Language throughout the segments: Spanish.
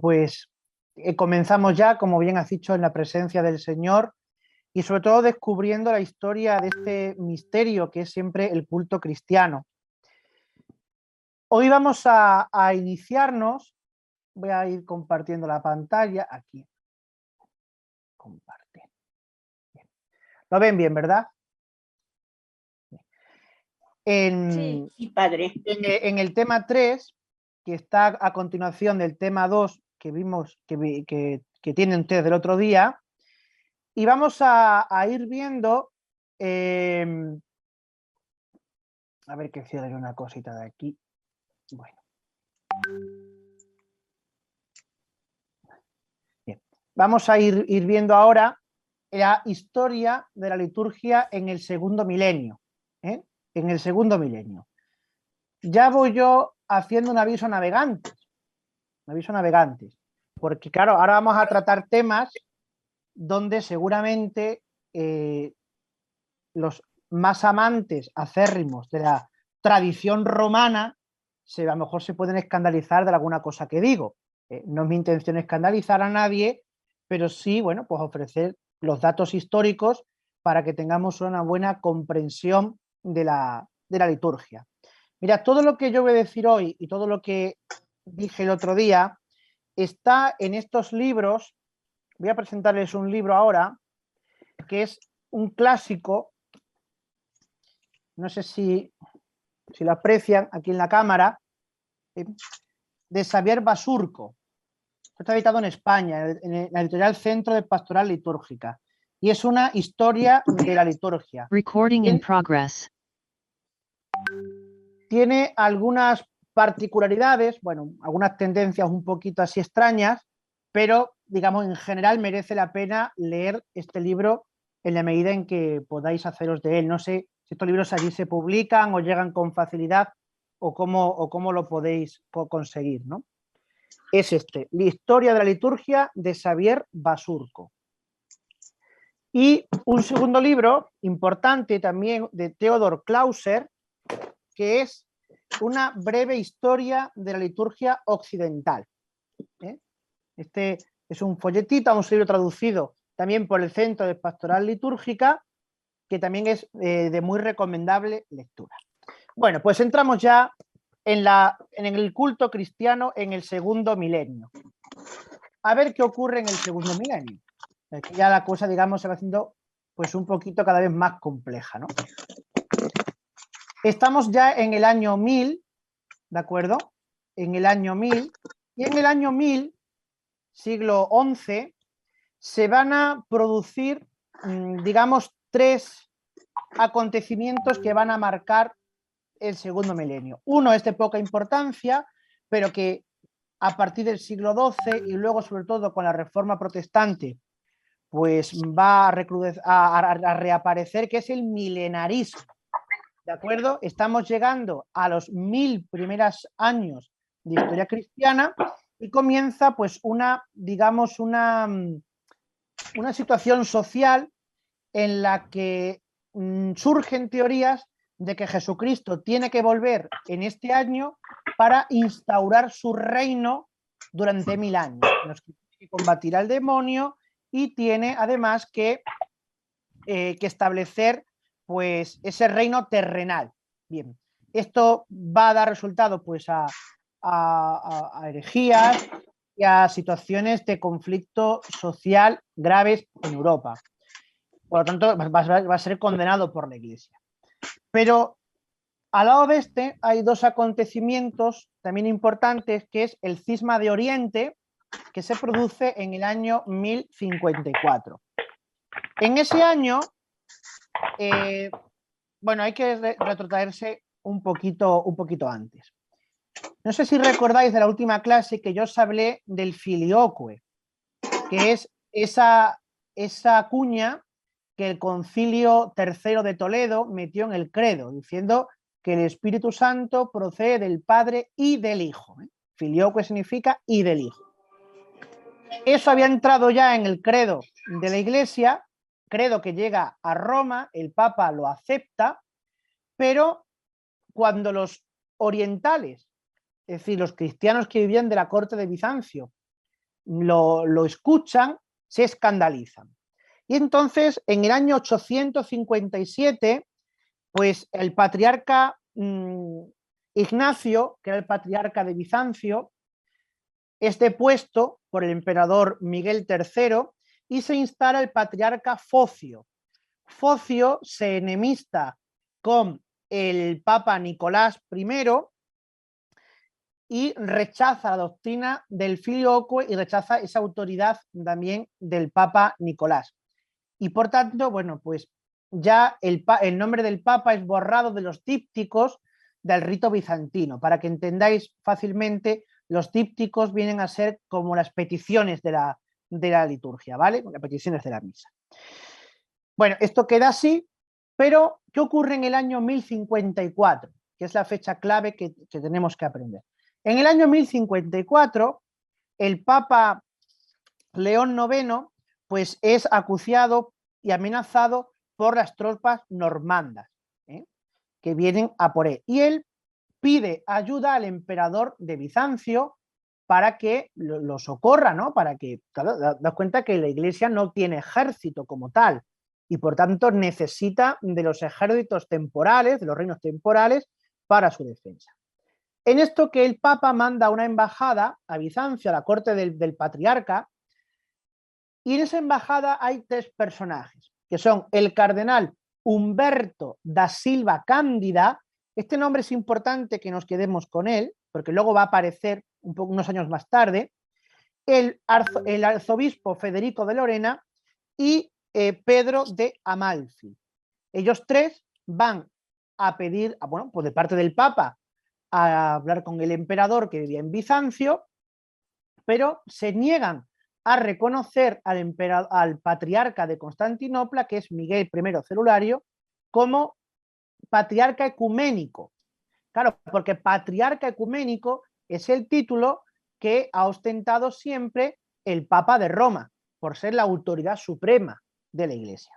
pues comenzamos ya, como bien has dicho, en la presencia del Señor y sobre todo descubriendo la historia de este misterio que es siempre el culto cristiano. Hoy vamos a iniciarnos, voy a ir compartiendo la pantalla aquí. Compartir. Bien. ¿Lo ven bien, verdad? Sí, padre. En el tema 3, que está a continuación del tema 2 que vimos que tienen ustedes del otro día, y vamos a ir viendo, a ver que cierre una cosita de aquí. Bueno. Bien. Vamos a ir viendo ahora la historia de la liturgia en el segundo milenio. En el segundo milenio. Ya voy yo haciendo un aviso a navegantes. Porque claro, ahora vamos a tratar temas donde seguramente los más amantes acérrimos de la tradición romana a lo mejor se pueden escandalizar de alguna cosa que digo. No es mi intención escandalizar a nadie, pero sí, bueno, pues ofrecer los datos históricos para que tengamos una buena comprensión de la liturgia. Mira, todo lo que yo voy a decir hoy y todo lo que dije el otro día está en estos libros. Voy a presentarles un libro ahora, que es un clásico, no sé si lo aprecian aquí en la cámara, de Xavier Basurco. Está editado en España, en la editorial Centro de Pastoral Litúrgica. Y es una historia de la liturgia. Recording in progress. Tiene algunas particularidades, bueno, algunas tendencias un poquito así extrañas, pero, digamos, en general merece la pena leer este libro en la medida en que podáis haceros de él. No sé si estos libros allí se publican o llegan con facilidad o cómo lo podéis conseguir, ¿no? Es este, La historia de la liturgia de Xavier Basurco. Y un segundo libro importante también de Theodor Clauser, que es Una breve historia de la liturgia occidental. Este es un folletito, un libro traducido también por el Centro de Pastoral Litúrgica, que también es de muy recomendable lectura. Bueno, pues entramos ya en el culto cristiano en el segundo milenio. A ver qué ocurre en el segundo milenio. Aquí ya la cosa, digamos, se va haciendo pues un poquito cada vez más compleja, ¿no? Estamos ya en el año 1000, ¿de acuerdo? En el año 1000, y en el año 1000, siglo XI, se van a producir, digamos, tres acontecimientos que van a marcar el segundo milenio. Uno es de poca importancia, pero que a partir del siglo XII y luego sobre todo con la Reforma Protestante, pues va a reaparecer, que es el milenarismo. ¿De acuerdo? Estamos llegando a los 1000 primeros años de historia cristiana y comienza pues digamos, una situación social en la que surgen teorías de que Jesucristo tiene que volver en este año para instaurar su reino durante 1000 años. Nos tiene que combatir al demonio y tiene además que establecer pues ese reino terrenal. Bien, esto va a dar resultado pues a herejías y a situaciones de conflicto social graves en Europa. Por lo tanto, va a ser condenado por la Iglesia. Pero al lado de este hay dos acontecimientos también importantes, que es el cisma de Oriente, que se produce en el año 1054. En ese año, bueno, hay que retrotraerse un poquito antes. No sé si recordáis de la última clase que yo os hablé del filioque, que es esa cuña que el Concilio III de Toledo metió en el credo, diciendo que el Espíritu Santo procede del Padre y del Hijo. Filioque significa y del Hijo. Eso había entrado ya en el credo de la Iglesia, credo que llega a Roma, el Papa lo acepta, pero cuando los orientales, es decir, los cristianos que vivían de la corte de Bizancio, lo escuchan, se escandalizan. Y entonces, en el año 857, pues el patriarca Ignacio, que era el patriarca de Bizancio, es depuesto por el emperador Miguel III y se instala el patriarca Focio. Focio se enemista con el papa Nicolás I y rechaza la doctrina del filioque y rechaza esa autoridad también del papa Nicolás. Y por tanto, bueno, pues ya el nombre del papa es borrado de los dípticos del rito bizantino. Para que entendáis fácilmente, los dípticos vienen a ser como las peticiones de la liturgia, ¿vale? Las peticiones de la misa. Bueno, esto queda así, pero ¿qué ocurre en el año 1054? Que es la fecha clave que tenemos que aprender. En el año 1054, el Papa León IX pues, es acuciado y amenazado por las tropas normandas, que vienen a por él. Y él pide ayuda al emperador de Bizancio para que lo socorra, ¿no? Para que, claro, das cuenta que la Iglesia no tiene ejército como tal y por tanto necesita de los ejércitos temporales, de los reinos temporales, para su defensa. En esto que el Papa manda una embajada a Bizancio, a la corte del patriarca, y en esa embajada hay tres personajes, que son el cardenal Humberto da Silva Cándida. Este nombre es importante que nos quedemos con él, porque luego va a aparecer unos años más tarde, el arzobispo Federico de Lorena y Pedro de Amalfi. Ellos tres van a pedir, bueno, pues de parte del Papa, a hablar con el emperador que vivía en Bizancio, pero se niegan a reconocer al patriarca de Constantinopla, que es Miguel I Celulario, como patriarca ecuménico. Claro, porque patriarca ecuménico es el título que ha ostentado siempre el Papa de Roma, por ser la autoridad suprema de la Iglesia.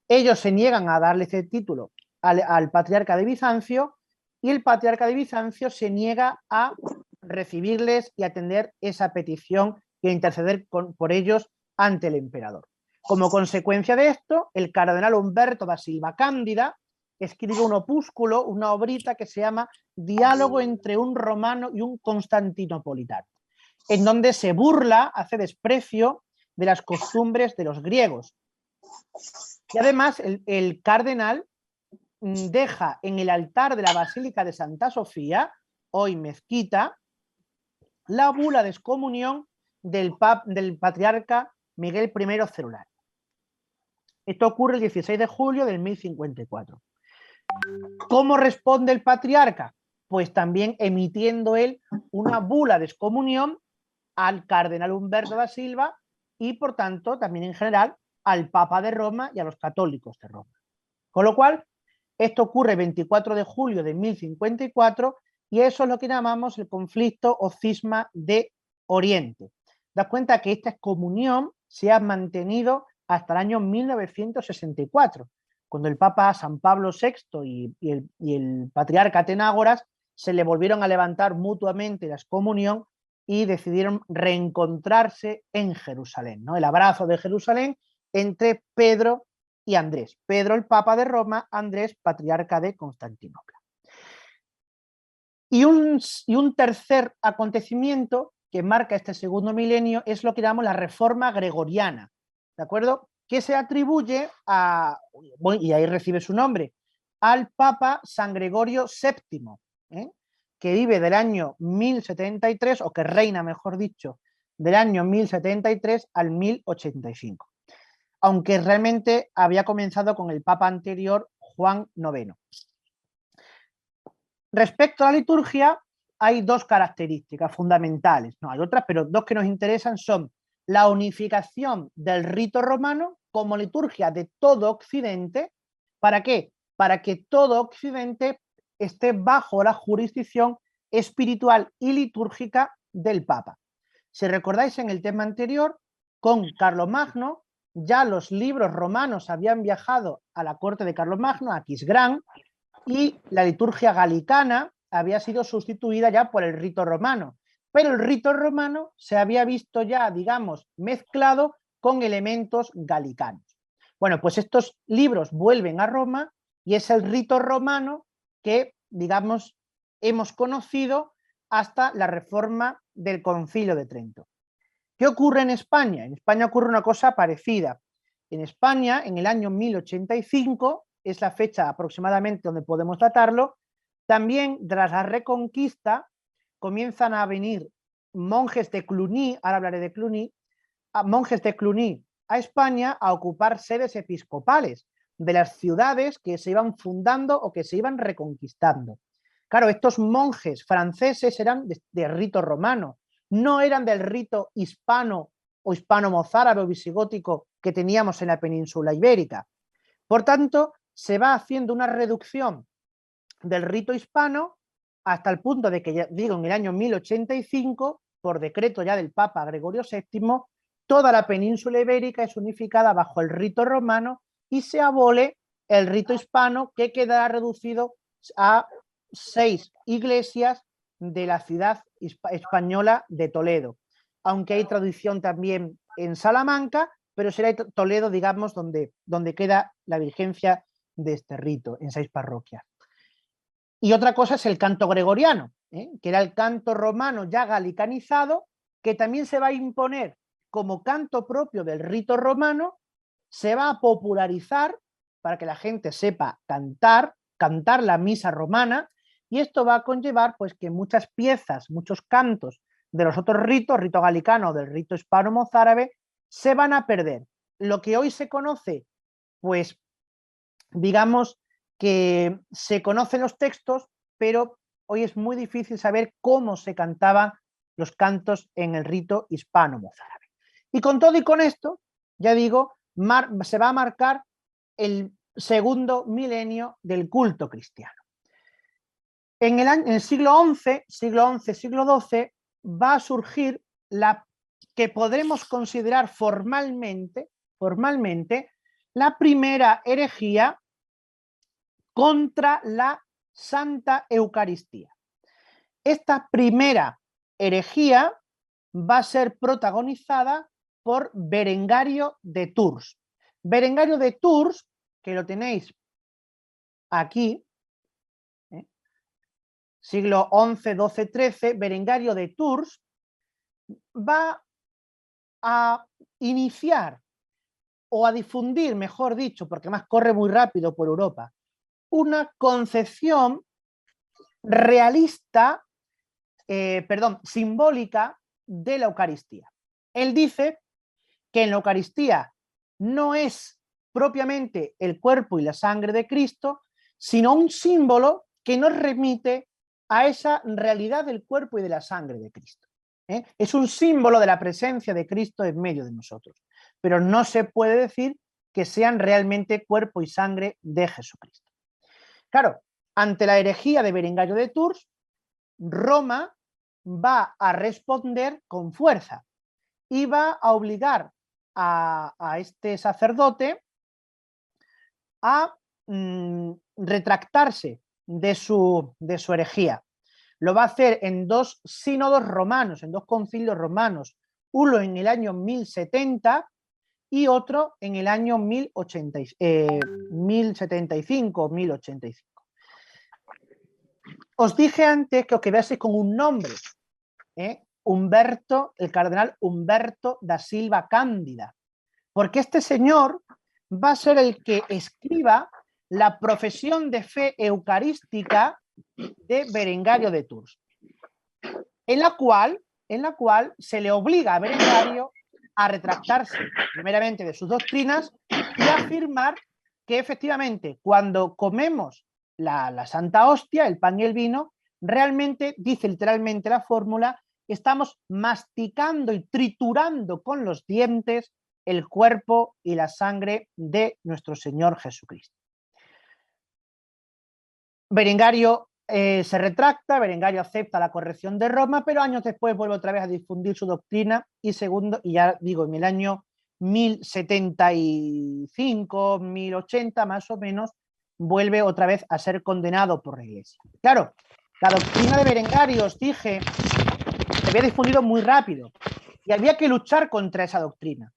Ellos se niegan a darle ese título al patriarca de Bizancio y el patriarca de Bizancio se niega a recibirles y atender esa petición y a interceder por ellos ante el emperador. Como consecuencia de esto, el cardenal Humberto da Silva Cándida escribe un opúsculo, una obrita que se llama Diálogo entre un romano y un constantinopolitano, en donde se burla, hace desprecio de las costumbres de los griegos. Y además el cardenal deja en el altar de la Basílica de Santa Sofía, hoy mezquita, la bula de excomunión del patriarca Miguel I Celulario. Esto ocurre el 16 de julio del 1054. ¿Cómo responde el patriarca? Pues también emitiendo él una bula de excomunión al cardenal Humberto da Silva y, por tanto, también en general al Papa de Roma y a los católicos de Roma. Con lo cual, esto ocurre el 24 de julio de 1054 y eso es lo que llamamos el conflicto o cisma de Oriente. Das cuenta que esta excomunión se ha mantenido hasta el año 1964, cuando el Papa San Pablo VI y el patriarca Atenágoras se le volvieron a levantar mutuamente la excomunión y decidieron reencontrarse en Jerusalén, ¿no? El abrazo de Jerusalén entre Pedro y Andrés. Pedro, el Papa de Roma, Andrés, patriarca de Constantinopla. Y un tercer acontecimiento que marca este segundo milenio es lo que llamamos la Reforma Gregoriana, ¿de acuerdo? Que se atribuye a, bueno, y ahí recibe su nombre, al Papa San Gregorio VII, que vive del año 1073, o que reina, mejor dicho, del año 1073 al 1085. Aunque realmente había comenzado con el Papa anterior, Juan IX. Respecto a la liturgia, hay dos características fundamentales, no hay otras, pero dos que nos interesan son la unificación del rito romano como liturgia de todo Occidente. ¿Para qué? Para que todo Occidente esté bajo la jurisdicción espiritual y litúrgica del Papa. Si recordáis en el tema anterior, con Carlomagno, ya los libros romanos habían viajado a la corte de Carlomagno, a Aquisgrán, y la liturgia galicana había sido sustituida ya por el rito romano. pero el rito romano se había visto ya, digamos, mezclado con elementos galicanos. Bueno, pues estos libros vuelven a Roma y es el rito romano que, digamos, hemos conocido hasta la reforma del Concilio de Trento. ¿Qué ocurre en España? En España ocurre una cosa parecida. En España, en el año 1085, es la fecha aproximadamente donde podemos datarlo, también tras la Reconquista comienzan a venir monjes de Cluny, ahora hablaré de Cluny, monjes de Cluny a España a ocupar sedes episcopales de las ciudades que se iban fundando o que se iban reconquistando. Claro, estos monjes franceses eran de rito romano, no eran del rito hispano o hispano-mozárabe o visigótico que teníamos en la península ibérica. Por tanto, se va haciendo una reducción del rito hispano hasta el punto de que, ya digo, en el año 1085, por decreto ya del Papa Gregorio VII, toda la península ibérica es unificada bajo el rito romano y se abole el rito hispano, que quedará reducido a 6 iglesias de la ciudad española de Toledo, aunque hay tradición también en Salamanca, pero será Toledo, digamos, donde queda la vigencia de este rito, en 6 parroquias. Y otra cosa es el canto gregoriano, que era el canto romano ya galicanizado, que también se va a imponer como canto propio del rito romano, se va a popularizar para que la gente sepa cantar la misa romana, y esto va a conllevar pues que muchas piezas, muchos cantos de los otros ritos, rito galicano o del rito hispano-mozárabe, se van a perder. Lo que hoy se conoce, pues digamos que se conocen los textos, pero hoy es muy difícil saber cómo se cantaban los cantos en el rito hispano-mozárabe. Y con todo y con esto, ya digo, se va a marcar el segundo milenio del culto cristiano. En el siglo XI, siglo XII, va a surgir la que podremos considerar formalmente la primera herejía contra la Santa Eucaristía. Esta primera herejía va a ser protagonizada por Berengario de Tours. Berengario de Tours, que lo tenéis aquí, siglo XI, XII, XIII, Berengario de Tours va a iniciar o a difundir, mejor dicho, porque más corre muy rápido por Europa, una concepción realista, simbólica de la Eucaristía. Él dice que en la Eucaristía no es propiamente el cuerpo y la sangre de Cristo, sino un símbolo que nos remite a esa realidad del cuerpo y de la sangre de Cristo. Es un símbolo de la presencia de Cristo en medio de nosotros, pero no se puede decir que sean realmente cuerpo y sangre de Jesucristo. Claro, ante la herejía de Berengario de Tours, Roma va a responder con fuerza y va a obligar a este sacerdote a retractarse de su herejía. Lo va a hacer en 2 sínodos romanos, en 2 concilios romanos, uno en el año 1070 y otro en el año 1075 o 1085. Os dije antes que os quedaseis con un nombre, Humberto, el cardenal Humberto da Silva Cándida, porque este señor va a ser el que escriba la profesión de fe eucarística de Berengario de Tours, en la cual se le obliga a Berengario a retractarse primeramente de sus doctrinas y a afirmar que efectivamente cuando comemos la Santa Hostia, el pan y el vino, realmente, dice literalmente la fórmula, estamos masticando y triturando con los dientes el cuerpo y la sangre de nuestro Señor Jesucristo. Berengario se retracta, Berengario acepta la corrección de Roma, pero años después vuelve otra vez a difundir su doctrina y ya digo, en el año 1075, 1080 más o menos, vuelve otra vez a ser condenado por la Iglesia. Claro, la doctrina de Berengario, os dije, había difundido muy rápido y había que luchar contra esa doctrina.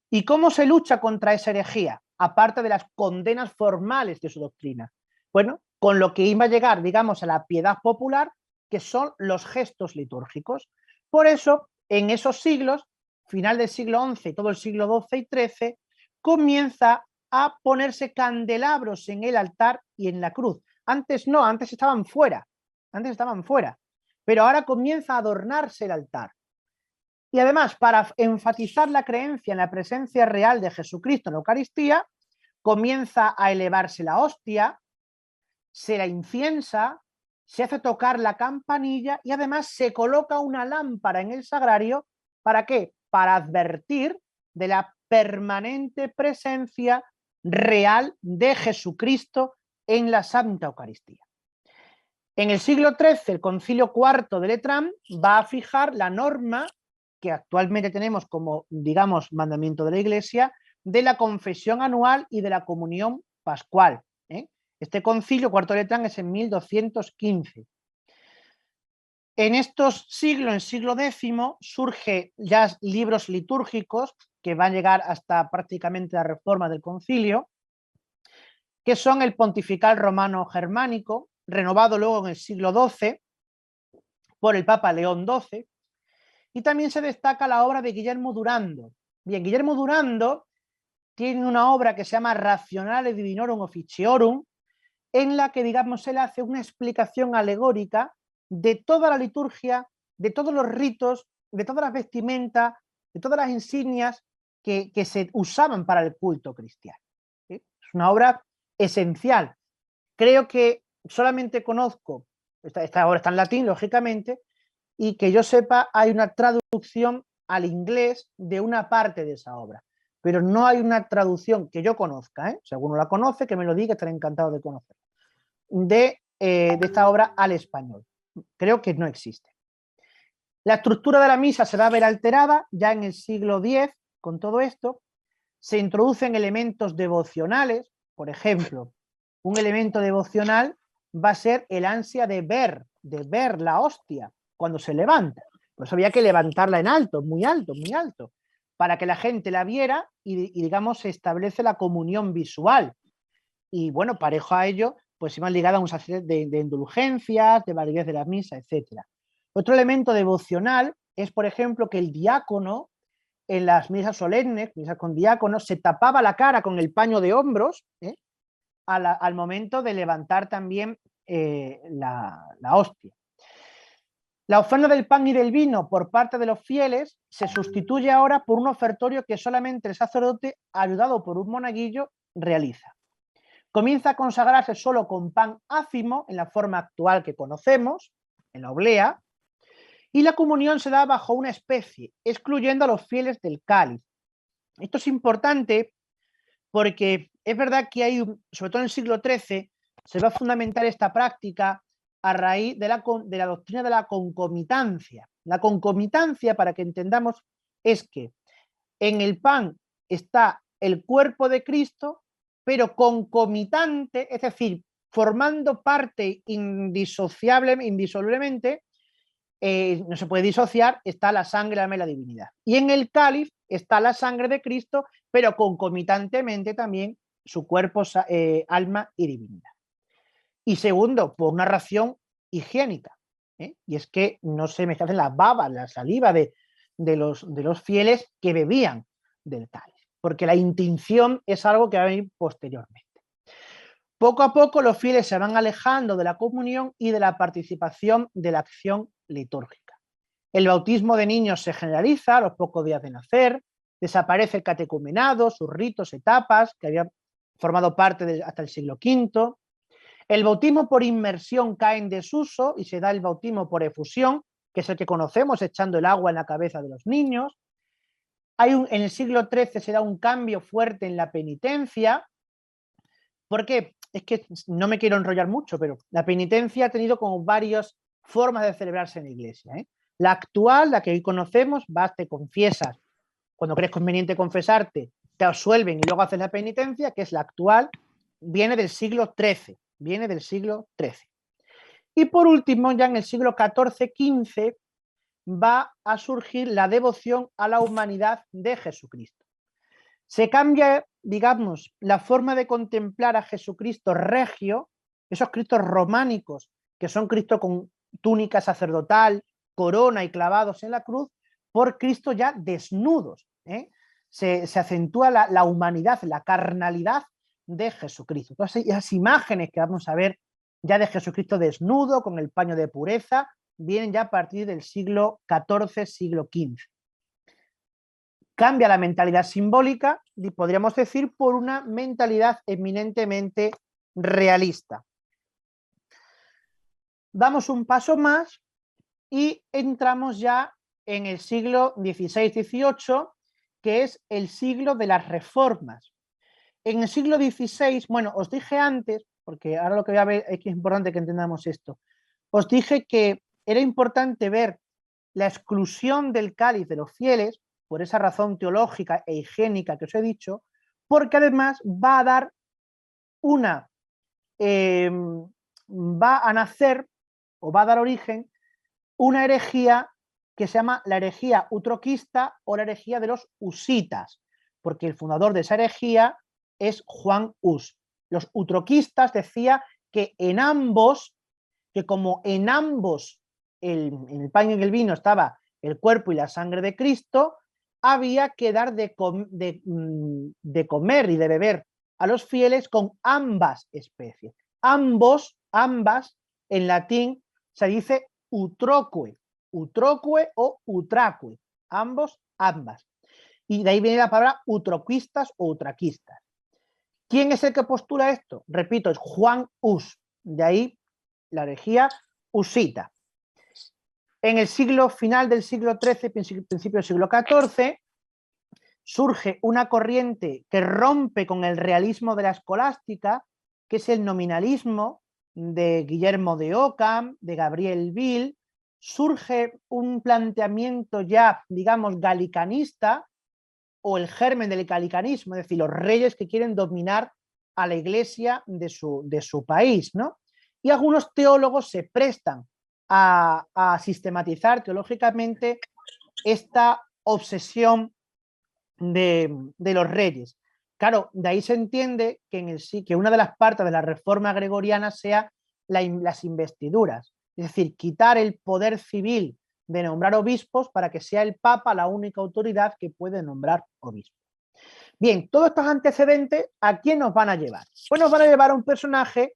¿Y cómo se lucha contra esa herejía? Aparte de las condenas formales de su doctrina. Bueno, con lo que iba a llegar, digamos, a la piedad popular, que son los gestos litúrgicos. Por eso, en esos siglos, final del siglo XI y todo el siglo XII y XIII, comienza a ponerse candelabros en el altar y en la cruz. Antes no, antes estaban fuera, pero ahora comienza a adornarse el altar. Y además, para enfatizar la creencia en la presencia real de Jesucristo en la Eucaristía, comienza a elevarse la hostia, se la inciensa, se hace tocar la campanilla y además se coloca una lámpara en el sagrario. ¿Para qué? Para advertir de la permanente presencia real de Jesucristo en la Santa Eucaristía. En el siglo XIII, el Concilio IV de Letrán va a fijar la norma que actualmente tenemos como, digamos, mandamiento de la Iglesia, de la confesión anual y de la comunión pascual. Este concilio, cuarto de Letrán, es en 1215. En estos siglos, en el siglo X, surgen ya libros litúrgicos que van a llegar hasta prácticamente la reforma del concilio, que son el Pontifical Romano Germánico, renovado luego en el siglo XII por el Papa León XII, y también se destaca la obra de Guillermo Durando. Bien, Guillermo Durando tiene una obra que se llama Rationale Divinorum Officiorum, en la que, digamos, él hace una explicación alegórica de toda la liturgia, de todos los ritos, de todas las vestimentas, de todas las insignias que se usaban para el culto cristiano. ¿Sí? Es una obra esencial. Creo que solamente conozco, esta obra está en latín, lógicamente, y que yo sepa hay una traducción al inglés de una parte de esa obra, pero no hay una traducción que yo conozca, si alguno la conoce, que me lo diga, estaré encantado de conocer, de esta obra al español. Creo que no existe. La estructura de la misa se va a ver alterada ya en el siglo X con todo esto. Se introducen elementos devocionales, por ejemplo, un elemento devocional va a ser el ansia de ver la hostia cuando se levanta. Pues había que levantarla en alto, muy alto, para que la gente la viera y digamos, se establece la comunión visual. Y bueno, parejo a ello, pues iban ligadas a una serie de indulgencias, de validez de la misa, etc. Otro elemento devocional es, por ejemplo, que el diácono en las misas solemnes, misas con diáconos, se tapaba la cara con el paño de hombros al momento de levantar también la hostia. La ofrenda del pan y del vino por parte de los fieles se sustituye ahora por un ofertorio que solamente el sacerdote, ayudado por un monaguillo, realiza. Comienza a consagrarse solo con pan ácimo, en la forma actual que conocemos, en la oblea, y la comunión se da bajo una especie, excluyendo a los fieles del cáliz. Esto es importante porque es verdad que hay, sobre todo en el siglo XIII, se va a fundamentar esta práctica a raíz de la doctrina de la concomitancia. La concomitancia, para que entendamos, es que en el pan está el cuerpo de Cristo, pero concomitante, es decir, formando parte indisolublemente, no se puede disociar, está la sangre de la divinidad. Y en el cáliz está la sangre de Cristo, pero concomitantemente también su cuerpo, alma y divinidad. Y segundo, por una ración higiénica, y es que no se mezclen las babas, la saliva de los fieles que bebían del cáliz, porque la intinción es algo que va a venir posteriormente. Poco a poco los fieles se van alejando de la comunión y de la participación de la acción litúrgica. El bautismo de niños se generaliza a los pocos días de nacer, desaparece el catecumenado, sus ritos, etapas, que habían formado parte hasta el siglo V. El bautismo por inmersión cae en desuso y se da el bautismo por efusión, que es el que conocemos, echando el agua en la cabeza de los niños. En el siglo XIII se da un cambio fuerte en la penitencia. ¿Por qué? Es que no me quiero enrollar mucho, pero la penitencia ha tenido como varias formas de celebrarse en la Iglesia. La actual, la que hoy conocemos, vas, te confiesas. Cuando crees conveniente confesarte, te absuelven y luego haces la penitencia, que es la actual, viene del siglo XIII. Y por último, ya en el siglo XIV-XV, va a surgir la devoción a la humanidad de Jesucristo. Se cambia, digamos, la forma de contemplar a Jesucristo regio, esos Cristos románicos, que son Cristo con túnica sacerdotal, corona y clavados en la cruz, por Cristo ya desnudos. Se acentúa la humanidad, la carnalidad de Jesucristo. Entonces, esas imágenes que vamos a ver ya de Jesucristo desnudo, con el paño de pureza, vienen ya a partir del siglo XIV, siglo XV. Cambia la mentalidad simbólica, y podríamos decir, por una mentalidad eminentemente realista. Damos un paso más y entramos ya en el siglo XVI-XVIII, que es el siglo de las reformas. En el siglo XVI, bueno, os dije antes, porque ahora lo que voy a ver es que es importante que entendamos esto, os dije que era importante ver la exclusión del cáliz de los fieles, por esa razón teológica e higiénica que os he dicho, porque además va a dar una, va a nacer o va a dar origen una herejía que se llama la herejía utroquista o la herejía de los husitas, porque el fundador de esa herejía es Juan Hus. Los utroquistas decía que en ambos, que como en ambos, en el pan y en el vino estaba el cuerpo y la sangre de Cristo, había que dar de comer y de beber a los fieles con ambas especies. Ambas, en latín se dice utroque o utraque, ambas. Y de ahí viene la palabra utroquistas o utraquistas. ¿Quién es el que postula esto? Repito, es Juan Hus, de ahí la herejía husita. En el final del siglo XIII, principio del siglo XIV, surge una corriente que rompe con el realismo de la escolástica, que es el nominalismo de Guillermo de Ockham, de Gabriel Biel. Surge un planteamiento ya, digamos, galicanista, o el germen del galicanismo, es decir, los reyes que quieren dominar a la iglesia de su país, ¿no? Y algunos teólogos se prestan a sistematizar teológicamente esta obsesión de los reyes. Claro, de ahí se entiende que una de las partes de la reforma gregoriana sea las investiduras, es decir, quitar el poder civil de nombrar obispos para que sea el Papa la única autoridad que puede nombrar obispos. Bien, todos estos antecedentes, ¿a quién nos van a llevar? Pues nos van a llevar a un personaje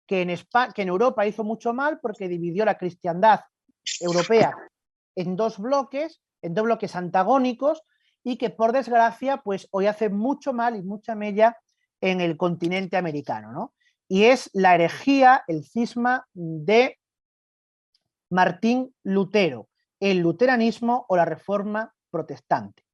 que en Europa hizo mucho mal porque dividió la cristiandad europea en dos bloques antagónicos, y que por desgracia pues hoy hace mucho mal y mucha mella en el continente americano, ¿no? Y es la herejía, el cisma de Martín Lutero, el luteranismo o la reforma protestante.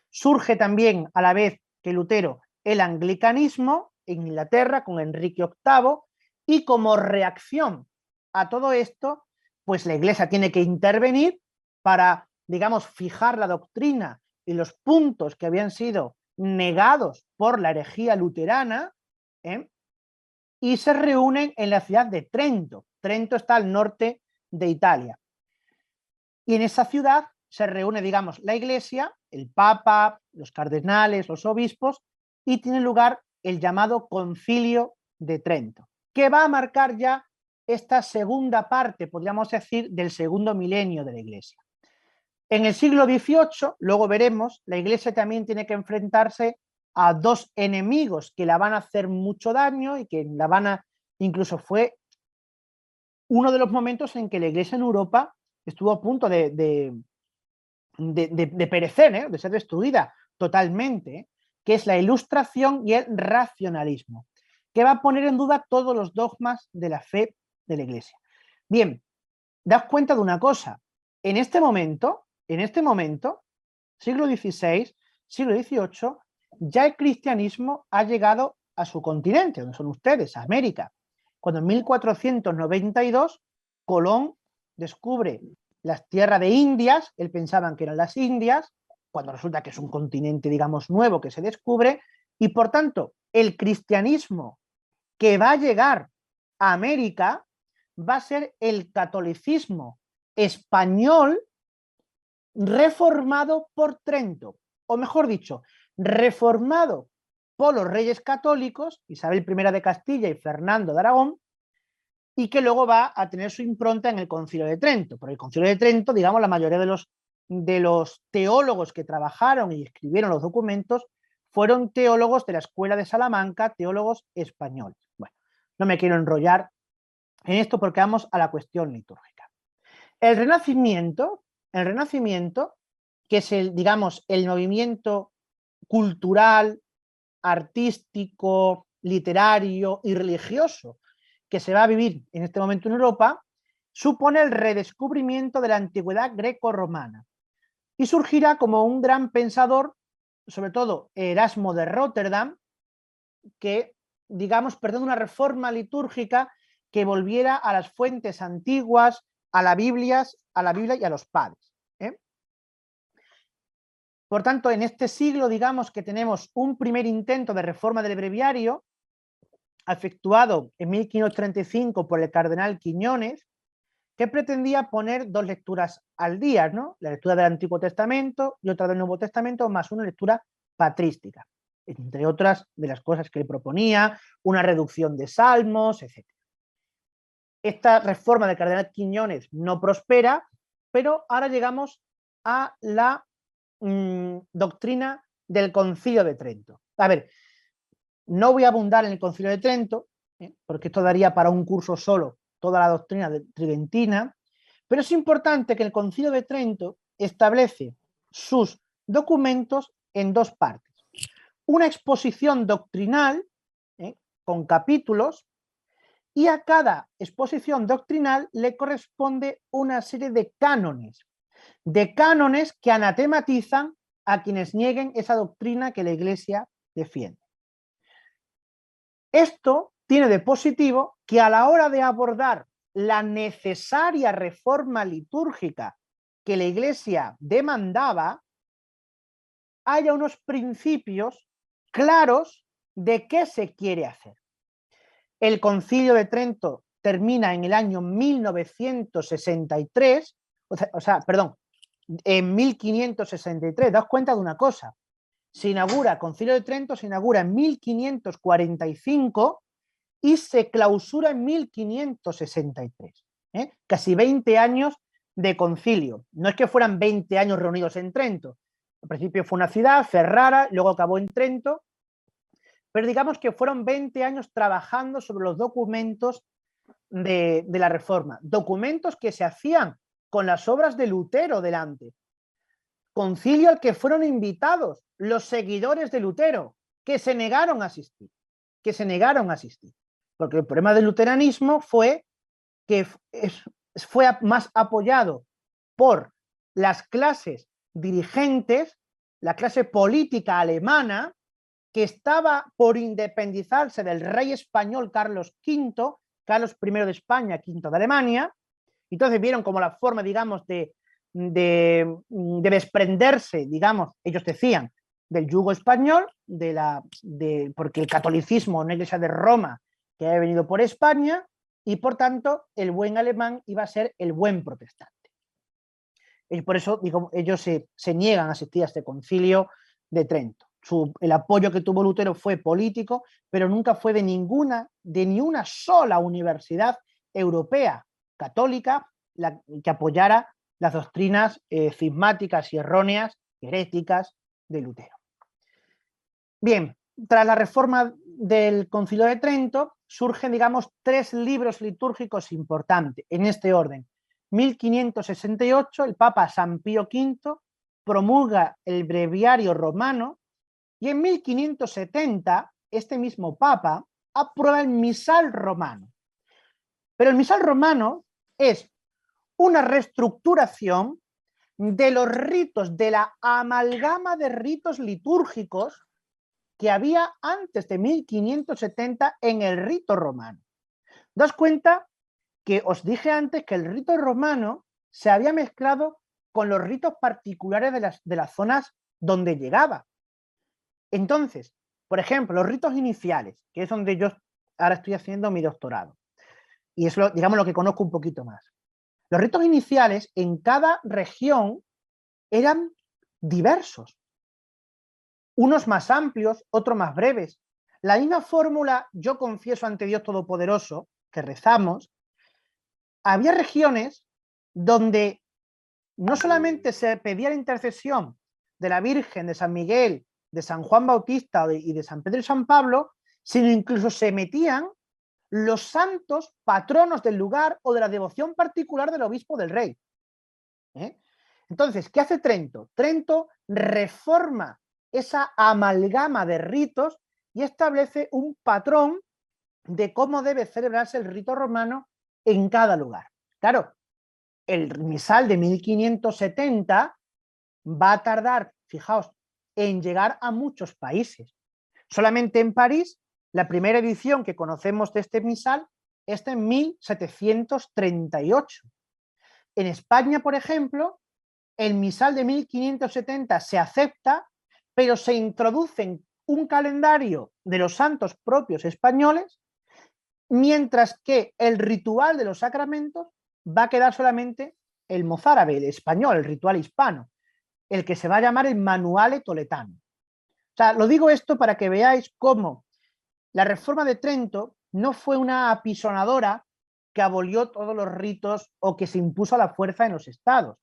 Surge también a la vez que Lutero el anglicanismo en Inglaterra con Enrique VIII, y como reacción a todo esto, pues la Iglesia tiene que intervenir para, digamos, fijar la doctrina y los puntos que habían sido negados por la herejía luterana, y se reúnen en la ciudad de Trento. Trento está al norte de Italia. Y en esa ciudad se reúne, digamos, la Iglesia, el Papa, los cardenales, los obispos, y tiene lugar el llamado Concilio de Trento, que va a marcar ya esta segunda parte, podríamos decir, del segundo milenio de la Iglesia. En el siglo XVIII, luego veremos, la Iglesia también tiene que enfrentarse a dos enemigos que la van a hacer mucho daño y que la van a... Incluso fue uno de los momentos en que la Iglesia en Europa estuvo a punto de perecer, de ser destruida totalmente, que es la Ilustración y el racionalismo, que va a poner en duda todos los dogmas de la fe de la Iglesia. Bien, daos cuenta de una cosa, en este momento, siglo XVI, siglo XVIII, ya el cristianismo ha llegado a su continente, donde son ustedes, a América, cuando en 1492 Colón descubre las tierras de Indias, él pensaba que eran las Indias, cuando resulta que es un continente, digamos, nuevo que se descubre, y por tanto, el cristianismo que va a llegar a América va a ser el catolicismo español reformado por Trento, o mejor dicho, reformado por los reyes católicos, Isabel I de Castilla y Fernando de Aragón, y que luego va a tener su impronta en el Concilio de Trento. Por el Concilio de Trento, digamos, la mayoría de los teólogos que trabajaron y escribieron los documentos fueron teólogos de la Escuela de Salamanca, teólogos españoles. Bueno, no me quiero enrollar en esto porque vamos a la cuestión litúrgica. El Renacimiento, que es digamos, el movimiento cultural, artístico, literario y religioso que se va a vivir en este momento en Europa, supone el redescubrimiento de la antigüedad greco-romana y surgirá como un gran pensador, sobre todo Erasmo de Rotterdam, que, digamos, pretende una reforma litúrgica que volviera a las fuentes antiguas, a la Biblia y a los padres. Por tanto, en este siglo, digamos que tenemos un primer intento de reforma del breviario, efectuado en 1535 por el cardenal Quiñones, que pretendía poner dos lecturas al día, ¿no? La lectura del Antiguo Testamento y otra del Nuevo Testamento, más una lectura patrística, entre otras de las cosas que él proponía, una reducción de salmos, etc. Esta reforma del cardenal Quiñones no prospera, pero ahora llegamos a la doctrina del Concilio de Trento. A ver, no voy a abundar en el Concilio de Trento, porque esto daría para un curso solo toda la doctrina tridentina, pero es importante que el Concilio de Trento establece sus documentos en dos partes. Una exposición doctrinal, con capítulos, y a cada exposición doctrinal le corresponde una serie de cánones que anatematizan a quienes nieguen esa doctrina que la Iglesia defiende. Esto tiene de positivo que a la hora de abordar la necesaria reforma litúrgica que la Iglesia demandaba, haya unos principios claros de qué se quiere hacer. El Concilio de Trento termina en el año 1963, en 1563. Daos cuenta de una cosa, Concilio de Trento se inaugura en 1545 y se clausura en 1563. Casi 20 años de concilio. No es que fueran 20 años reunidos en Trento. Al principio fue una ciudad, Ferrara, luego acabó en Trento, pero digamos que fueron 20 años trabajando sobre los documentos de la Reforma. Documentos que se hacían con las obras de Lutero delante. Concilio al que fueron invitados los seguidores de Lutero, que se negaron a asistir. Porque el problema del luteranismo fue que fue más apoyado por las clases dirigentes, la clase política alemana, que estaba por independizarse del rey español Carlos V, Carlos I de España, V de Alemania. Entonces vieron como la forma, digamos, de desprenderse, digamos, ellos decían, del yugo español, porque el catolicismo, una iglesia de Roma que había venido por España, y por tanto el buen alemán iba a ser el buen protestante. Y por eso, digo, ellos se niegan a asistir a este concilio de Trento. El apoyo que tuvo Lutero fue político, pero nunca fue de ni una sola universidad europea católica que apoyara las doctrinas cismáticas y erróneas, heréticas de Lutero. Bien, tras la reforma del Concilio de Trento surgen, digamos, tres libros litúrgicos importantes, en este orden. 1568, el Papa San Pío V promulga el Breviario Romano, y en 1570 este mismo Papa aprueba el Misal Romano. Pero el Misal Romano es una reestructuración de los ritos, de la amalgama de ritos litúrgicos que había antes de 1570 en el rito romano. Daos cuenta que os dije antes que el rito romano se había mezclado con los ritos particulares de las zonas donde llegaba. Entonces, por ejemplo, los ritos iniciales, que es donde yo ahora estoy haciendo mi doctorado, y es digamos lo que conozco un poquito más. Los ritos iniciales en cada región eran diversos. Unos más amplios, otros más breves. La misma fórmula, yo confieso ante Dios Todopoderoso, que rezamos, había regiones donde no solamente se pedía la intercesión de la Virgen, de San Miguel, de San Juan Bautista y de San Pedro y San Pablo, sino incluso se metían los santos patronos del lugar o de la devoción particular del obispo del rey. Entonces, ¿qué hace Trento? Trento reforma esa amalgama de ritos y establece un patrón de cómo debe celebrarse el rito romano en cada lugar. Claro, el misal de 1570 va a tardar, fijaos, en llegar a muchos países. Solamente en París, la primera edición que conocemos de este misal es en 1738. En España, por ejemplo, el misal de 1570 se acepta, pero se introduce en un calendario de los santos propios españoles, mientras que el ritual de los sacramentos va a quedar solamente el mozárabe, el español, el ritual hispano, el que se va a llamar el Manuale Toletano. O sea, lo digo esto para que veáis cómo la reforma de Trento no fue una apisonadora que abolió todos los ritos o que se impuso a la fuerza en los estados,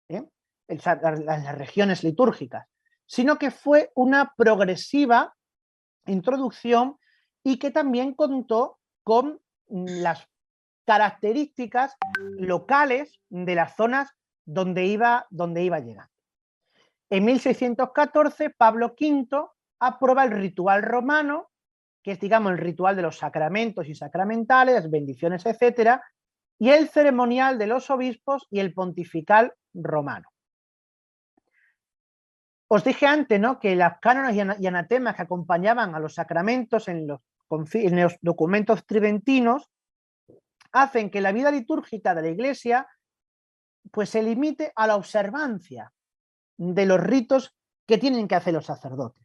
en las regiones litúrgicas, sino que fue una progresiva introducción y que también contó con las características locales de las zonas donde iba llegando. En 1614, Pablo V aprueba el ritual romano, que es, digamos, el ritual de los sacramentos y sacramentales, las bendiciones, etcétera, y el ceremonial de los obispos y el pontifical romano. Os dije antes, ¿no?, que las cánones y anatemas que acompañaban a los sacramentos en los documentos tridentinos hacen que la vida litúrgica de la Iglesia pues se limite a la observancia de los ritos que tienen que hacer los sacerdotes.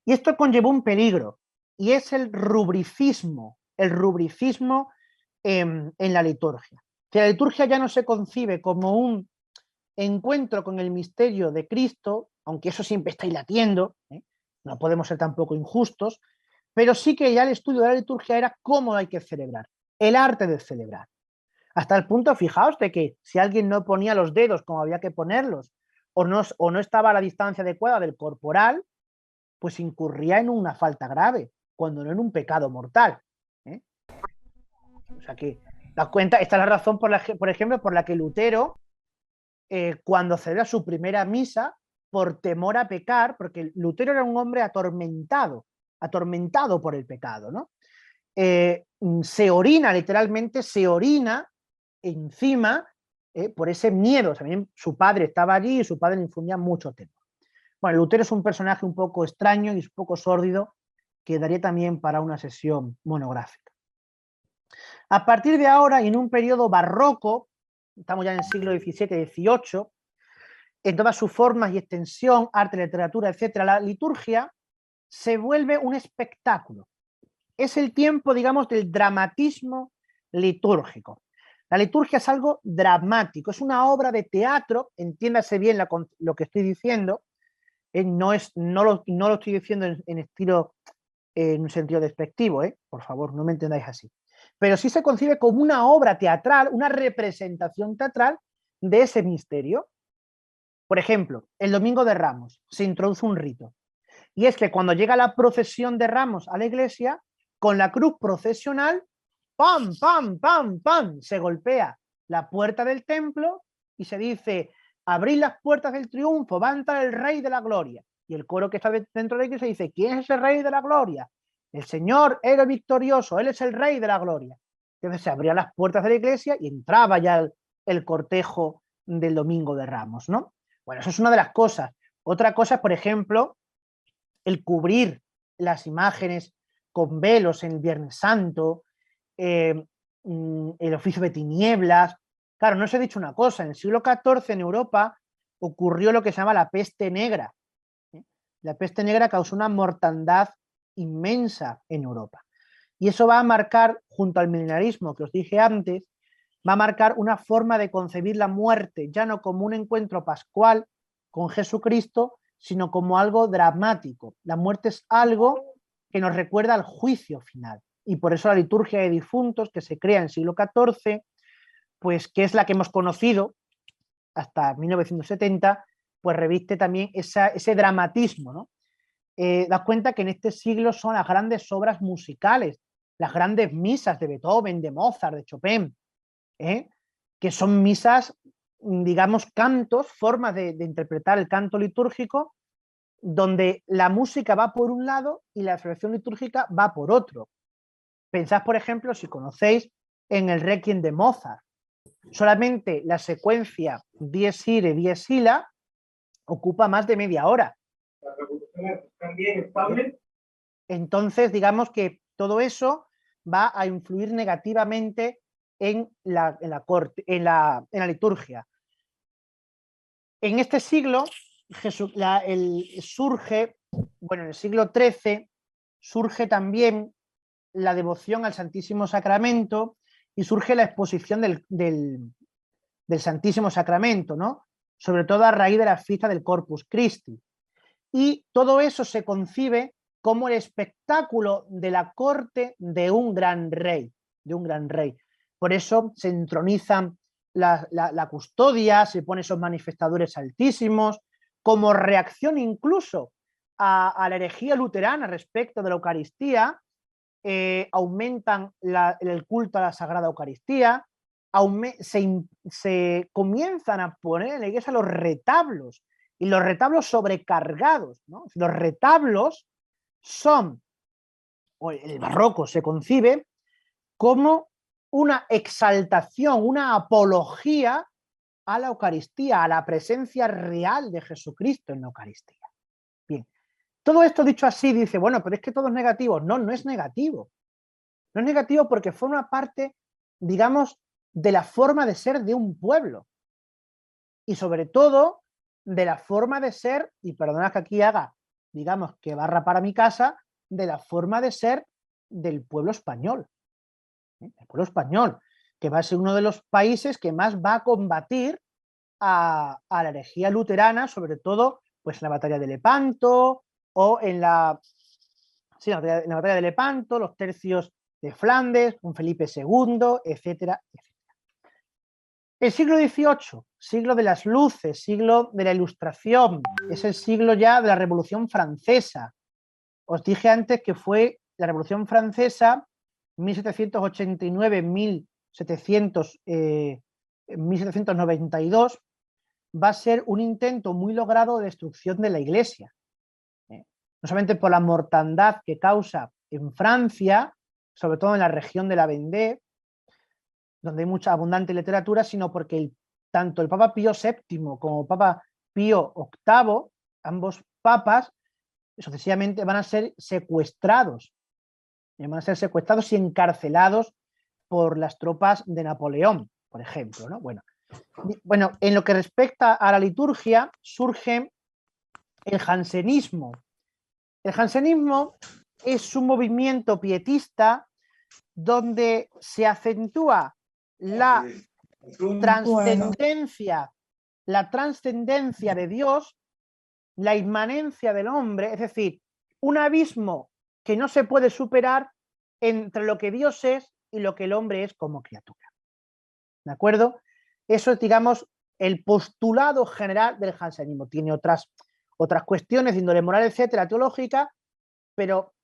Y esto conllevó un peligro, y es el rubricismo en la liturgia. Que la liturgia ya no se concibe como un encuentro con el misterio de Cristo, aunque eso siempre está ahí latiendo, no podemos ser tampoco injustos, pero sí que ya el estudio de la liturgia era cómo hay que celebrar, el arte de celebrar. Hasta el punto, fijaos, de que si alguien no ponía los dedos como había que ponerlos, o no estaba a la distancia adecuada del corporal, pues incurría en una falta grave, cuando no en un pecado mortal. O sea que, das cuenta, esta es la razón, por ejemplo, por la que Lutero, cuando celebra su primera misa, por temor a pecar, porque Lutero era un hombre atormentado por el pecado, ¿no? Se orina, literalmente se orina encima por ese miedo. También su padre estaba allí y su padre le infundía mucho temor. Bueno, Lutero es un personaje un poco extraño y un poco sórdido que daría también para una sesión monográfica. A partir de ahora, y en un periodo barroco, estamos ya en el siglo XVII-XVIII, en todas sus formas y extensión, arte, literatura, etcétera, la liturgia se vuelve un espectáculo. Es el tiempo, digamos, del dramatismo litúrgico. La liturgia es algo dramático, es una obra de teatro, entiéndase bien lo que estoy diciendo, no lo estoy diciendo en estilo, en un sentido despectivo, por favor, no me entendáis así. Pero sí se concibe como una obra teatral, una representación teatral de ese misterio. Por ejemplo, el Domingo de Ramos se introduce un rito, y es que cuando llega la procesión de Ramos a la iglesia, con la cruz procesional, ¡pam, pam, pam, pam!, se golpea la puerta del templo y se dice: abrid las puertas del triunfo, va a entrar el Rey de la Gloria. Y el coro que está dentro de la iglesia dice: ¿quién es el Rey de la Gloria? El Señor héroe victorioso, Él es el Rey de la Gloria. Entonces se abrían las puertas de la iglesia y entraba ya el cortejo del Domingo de Ramos, ¿no? Bueno, eso es una de las cosas. Otra cosa es, por ejemplo, el cubrir las imágenes con velos en el Viernes Santo, el oficio de tinieblas. Claro, no os he dicho una cosa, en el siglo XIV en Europa ocurrió lo que se llama la peste negra. La peste negra causó una mortandad inmensa en Europa. Y eso va a marcar, junto al milenarismo que os dije antes, va a marcar una forma de concebir la muerte, ya no como un encuentro pascual, con Jesucristo, sino como algo dramático. La muerte es algo que nos recuerda al juicio final. Y por eso la liturgia de difuntos, que se crea en el siglo XIV, pues que es la que hemos conocido hasta 1970, pues reviste también ese dramatismo, ¿no? Das cuenta que en este siglo son las grandes obras musicales, las grandes misas de Beethoven, de Mozart, de Chopin, que son misas, digamos, cantos, formas de interpretar el canto litúrgico, donde la música va por un lado y la celebración litúrgica va por otro. Pensad, por ejemplo, si conocéis, en el Requiem de Mozart. Solamente la secuencia Dies Irae, Dies Illa ocupa más de media hora. También estable. Entonces, digamos que todo eso va a influir negativamente en la liturgia. En este siglo surge, bueno, en el siglo XIII surge también la devoción al Santísimo Sacramento y surge la exposición del Santísimo Sacramento, ¿no? Sobre todo a raíz de la fiesta del Corpus Christi. Y todo eso se concibe como el espectáculo de la corte de un gran rey, Por eso se entronizan la custodia, se ponen esos manifestadores altísimos, como reacción incluso a la herejía luterana respecto de la Eucaristía. Aumentan el culto a la Sagrada Eucaristía, se comienzan a poner en la iglesia los retablos, y los retablos sobrecargados, ¿no? Los retablos son, o el barroco se concibe como una exaltación, una apología a la Eucaristía, a la presencia real de Jesucristo en la Eucaristía. Bien, todo esto dicho así dice, bueno, pero es que todo es negativo. No, no es negativo. No es negativo porque forma parte, digamos, de la forma de ser de un pueblo. Y sobre todo, de la forma de ser, y perdonad que aquí haga, digamos, que barra para mi casa, de la forma de ser del pueblo español. El pueblo español, que va a ser uno de los países que más va a combatir a la herejía luterana, sobre todo pues en la batalla de Lepanto, o en la batalla de Lepanto, los tercios de Flandes, con Felipe II, etcétera, etcétera. El siglo XVIII, siglo de las luces, siglo de la Ilustración, es el siglo ya de la Revolución Francesa. Os dije antes que fue la Revolución Francesa, 1789-1792, va a ser un intento muy logrado de destrucción de la Iglesia. No solamente por la mortandad que causa en Francia, sobre todo en la región de la Vendée, donde hay mucha abundante literatura, sino porque tanto el Papa Pío VII como el Papa Pío VIII, ambos papas, sucesivamente van a ser secuestrados. Van a ser secuestrados y encarcelados por las tropas de Napoleón, por ejemplo, ¿no? Bueno, en lo que respecta a la liturgia, surge el jansenismo. El jansenismo es un movimiento pietista donde se acentúa la trascendencia de Dios, la inmanencia del hombre, es decir, un abismo que no se puede superar entre lo que Dios es y lo que el hombre es como criatura. ¿De acuerdo? Eso es, digamos, el postulado general del jansenismo. Tiene otras cuestiones de índole moral, etcétera, teológica, pero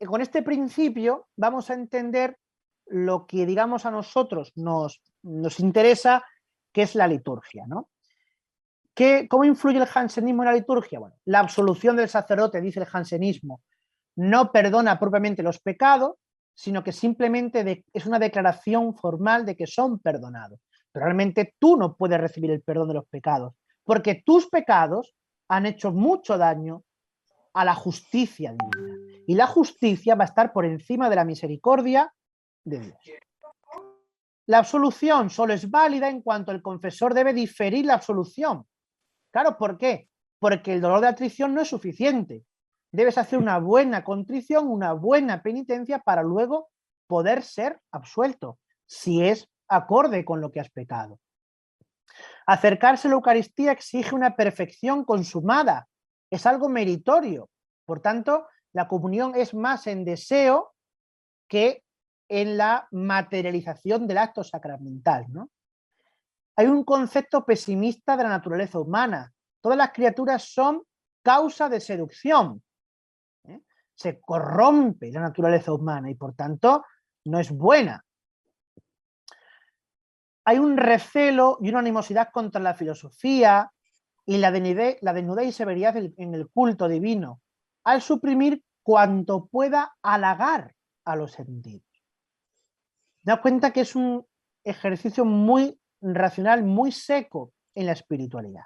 con este principio vamos a entender lo que, digamos, a nosotros nos interesa, que es la liturgia, ¿no? ¿Cómo influye el jansenismo en la liturgia? Bueno, la absolución del sacerdote, dice el jansenismo, no perdona propiamente los pecados, sino que simplemente es una declaración formal de que son perdonados. Pero realmente tú no puedes recibir el perdón de los pecados, porque tus pecados han hecho mucho daño a la justicia divina. Y la justicia va a estar por encima de la misericordia de Dios. La absolución solo es válida en cuanto el confesor debe diferir la absolución. Claro, ¿por qué? Porque el dolor de atrición no es suficiente. Debes hacer una buena contrición, una buena penitencia para luego poder ser absuelto, si es acorde con lo que has pecado. Acercarse a la Eucaristía exige una perfección consumada, es algo meritorio. Por tanto, la comunión es más en deseo que en la materialización del acto sacramental, ¿no? Hay un concepto pesimista de la naturaleza humana. Todas las criaturas son causa de seducción. Se corrompe la naturaleza humana y por tanto no es buena. Hay un recelo y una animosidad contra la filosofía y la desnudez y severidad en el culto divino, al suprimir cuanto pueda halagar a los sentidos. Me da cuenta que es un ejercicio muy racional, muy seco en la espiritualidad.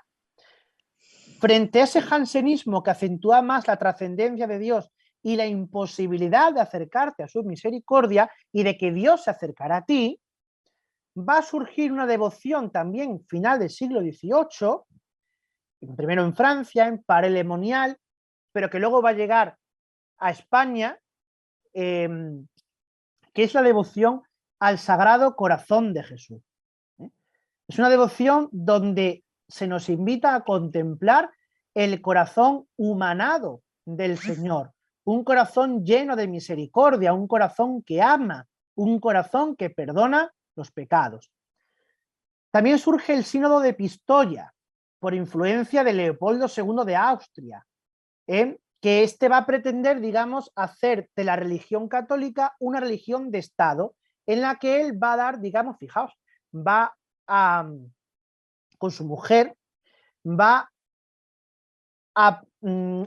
Frente a ese jansenismo que acentúa más la trascendencia de Dios y la imposibilidad de acercarte a su misericordia y de que Dios se acercará a ti, va a surgir una devoción también final del siglo XVIII, primero en Francia, en Paray-le-Monial, pero que luego va a llegar a España, que es la devoción al Sagrado Corazón de Jesús. Es una devoción donde se nos invita a contemplar el corazón humanado del Señor, un corazón lleno de misericordia, un corazón que ama, un corazón que perdona los pecados. También surge el sínodo de Pistoia, por influencia de Leopoldo II de Austria, que este va a pretender, digamos, hacer de la religión católica una religión de Estado, en la que él va a dar, digamos, fijaos, va a, con su mujer, va a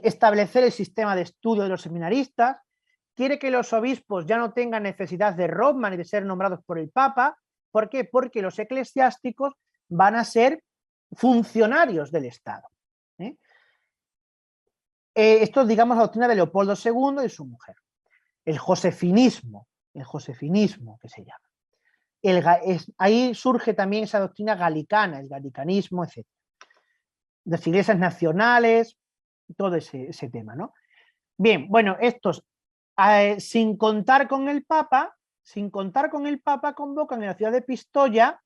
establecer el sistema de estudio de los seminaristas, quiere que los obispos ya no tengan necesidad de Roma ni de ser nombrados por el Papa. ¿Por qué? Porque los eclesiásticos van a ser funcionarios del Estado. Esto es, digamos, la doctrina de Leopoldo II y su mujer. El josefinismo que se llama. Ahí surge también esa doctrina galicana, el galicanismo, etc. Las iglesias nacionales, todo ese tema, ¿no? Bien, bueno, estos, sin contar con el Papa, convocan en la ciudad de Pistoia